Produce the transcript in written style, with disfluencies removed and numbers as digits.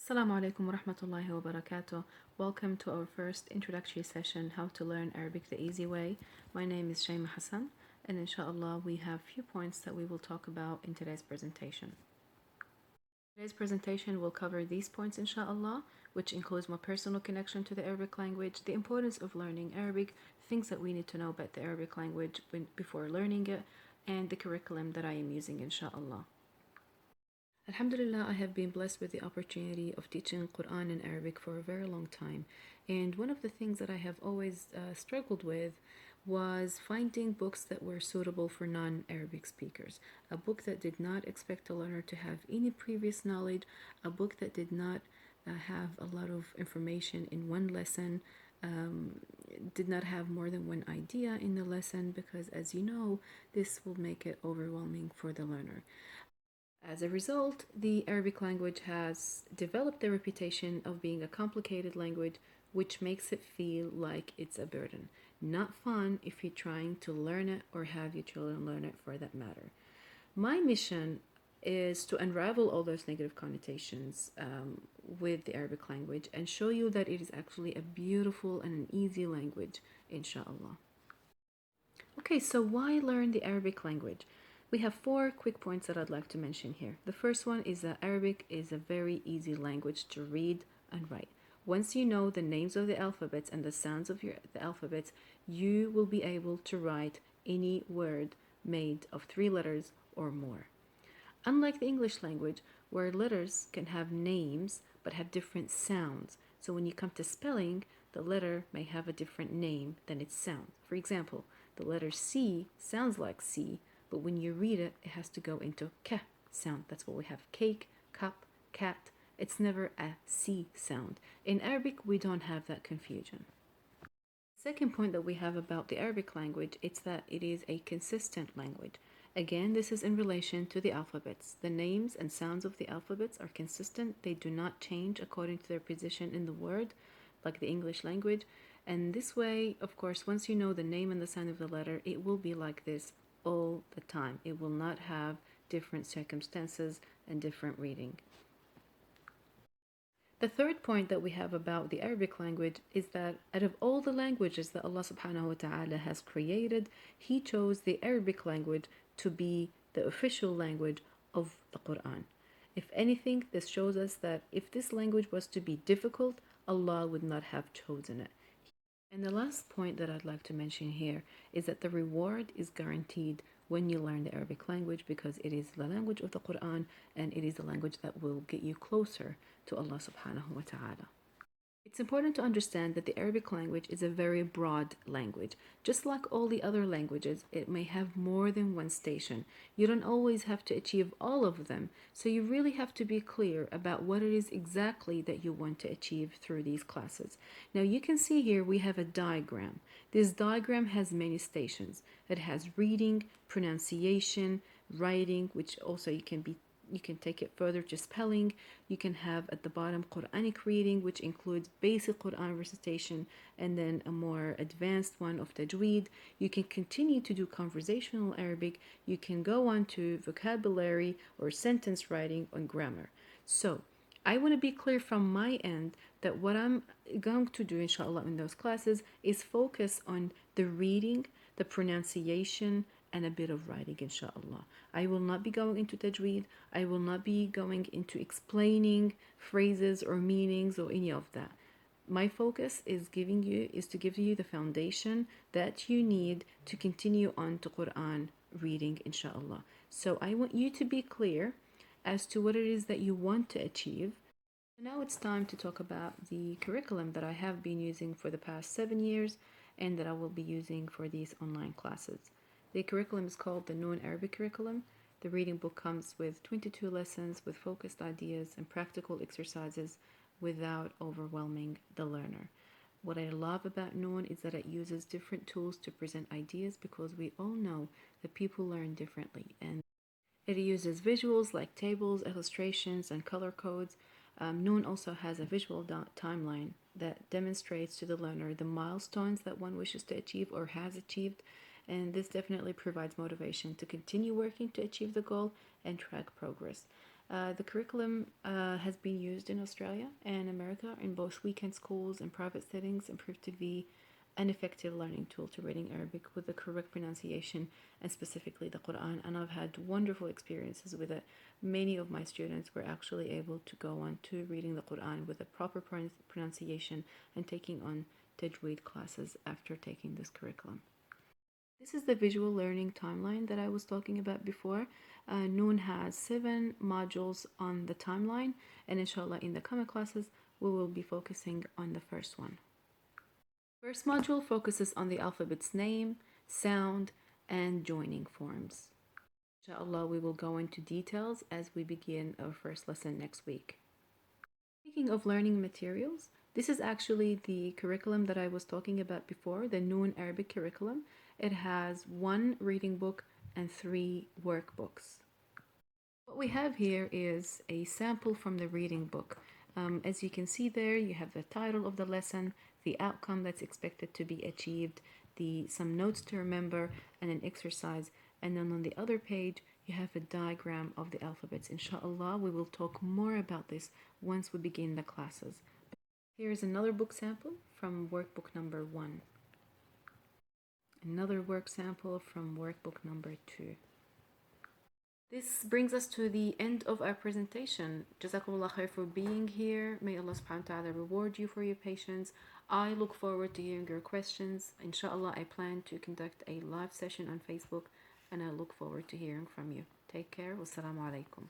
Assalamu alaikum wa rahmatullahi wa barakatuh. Welcome to our first introductory session, How to Learn Arabic the Easy Way. My name is Shayma Hassan, and inshallah, we have few points that we will talk about in today's presentation. Today's presentation will cover these points, inshallah, which includes my personal connection to the Arabic language, the importance of learning Arabic, things that we need to know about the Arabic language before learning it, and the curriculum that I am using, inshallah. Alhamdulillah, I have been blessed with the opportunity of teaching Quran in Arabic for a very long time. And one of the things that I have always struggled with was finding books that were suitable for non Arabic speakers. A book that did not expect a learner to have any previous knowledge, a book that did not have a lot of information in one lesson, did not have more than one idea in the lesson, because as you know, this will make it overwhelming for the learner. As a result, the Arabic language has developed a reputation of being a complicated language, which makes it feel like it's a burden. Not fun if you're trying to learn it or have your children learn it for that matter. My mission is to unravel all those negative connotations with the Arabic language and show you that it is actually a beautiful and an easy language, inshallah. Okay, so why learn the Arabic language? We have four quick points that I'd like to mention here. The first one is that Arabic is a very easy language to read and write. Once you know the names of the alphabets and the sounds of the alphabets, you will be able to write any word made of 3 letters or more. Unlike the English language, where letters can have names but have different sounds. So when you come to spelling, the letter may have a different name than its sound. For example, the letter C sounds like C, but when you read it, it has to go into K sound. That's what we have: cake, cup, cat. It's never a C sound. In Arabic, we don't have that confusion. Second point that we have about the Arabic language is that it is a consistent language. Again, this is in relation to the alphabets. The names and sounds of the alphabets are consistent. They do not change according to their position in the word, like the English language. And this way, of course, once you know the name and the sound of the letter, it will be like this all the time. It will not have different circumstances and different reading. The third point that we have about the Arabic language is that out of all the languages that Allah subhanahu wa ta'ala has created, He chose the Arabic language to be the official language of the Quran. If anything, this shows us that if this language was to be difficult, Allah would not have chosen it. And the last point that I'd like to mention here is that the reward is guaranteed when you learn the Arabic language, because it is the language of the Quran and it is the language that will get you closer to Allah subhanahu wa ta'ala. It's important to understand that the Arabic language is a very broad language. Just like all the other languages, it may have more than one station. You don't always have to achieve all of them, so you really have to be clear about what it is exactly that you want to achieve through these classes. Now you can see here we have a diagram. This diagram has many stations. It has reading, pronunciation, writing, which also you can take it further to spelling. You can have at the bottom Quranic reading, which includes basic Quran recitation and then a more advanced one of tajweed. You can continue to do conversational Arabic. You can go on to vocabulary or sentence writing and grammar. So I want to be clear from my end that what I'm going to do, inshallah, in those classes is focus on the reading, the pronunciation, and a bit of writing, inshallah. I will not be going into tajweed. I will not be going into explaining phrases or meanings or any of that. My focus is to give you the foundation that you need to continue on to Quran reading, inshallah. So I want you to be clear as to what it is that you want to achieve. Now it's time to talk about the curriculum that I have been using for the past 7 years and that I will be using for these online classes. The curriculum is called the Noon Arabic curriculum. The reading book comes with 22 lessons with focused ideas and practical exercises without overwhelming the learner. What I love about Noon is that it uses different tools to present ideas, because we all know that people learn differently, and it uses visuals like tables, illustrations, and color codes. Noon also has a visual timeline that demonstrates to the learner the milestones that one wishes to achieve or has achieved, and this definitely provides motivation to continue working to achieve the goal and track progress. The curriculum has been used in Australia and America in both weekend schools and private settings and proved to be an effective learning tool to reading Arabic with the correct pronunciation and specifically the Quran. And I've had wonderful experiences with it. Many of my students were actually able to go on to reading the Quran with a proper pronunciation and taking on Tajweed classes after taking this curriculum. This is the visual learning timeline that I was talking about before. Noon has 7 modules on the timeline, and inshallah, in the coming classes, we will be focusing on the first one. First module focuses on the alphabet's name, sound, and joining forms. Inshallah, we will go into details as we begin our first lesson next week. Speaking of learning materials, this is actually the curriculum that I was talking about before, the Noon Arabic curriculum. It has 1 reading book and 3 workbooks. What we have here is a sample from the reading book. As you can see there, you have the title of the lesson, the outcome that's expected to be achieved, some notes to remember, and an exercise. And then on the other page, you have a diagram of the alphabets. Inshallah, we will talk more about this once we begin the classes. Here is another book sample from workbook number 1. Another work sample from workbook number 2. This brings us to the end of our presentation. Jazakumullah khair for being here. May Allah subhanahu wa ta'ala reward you for your patience. I look forward to hearing your questions. Inshallah, I plan to conduct a live session on Facebook and I look forward to hearing from you. Take care. Wassalamu alaikum.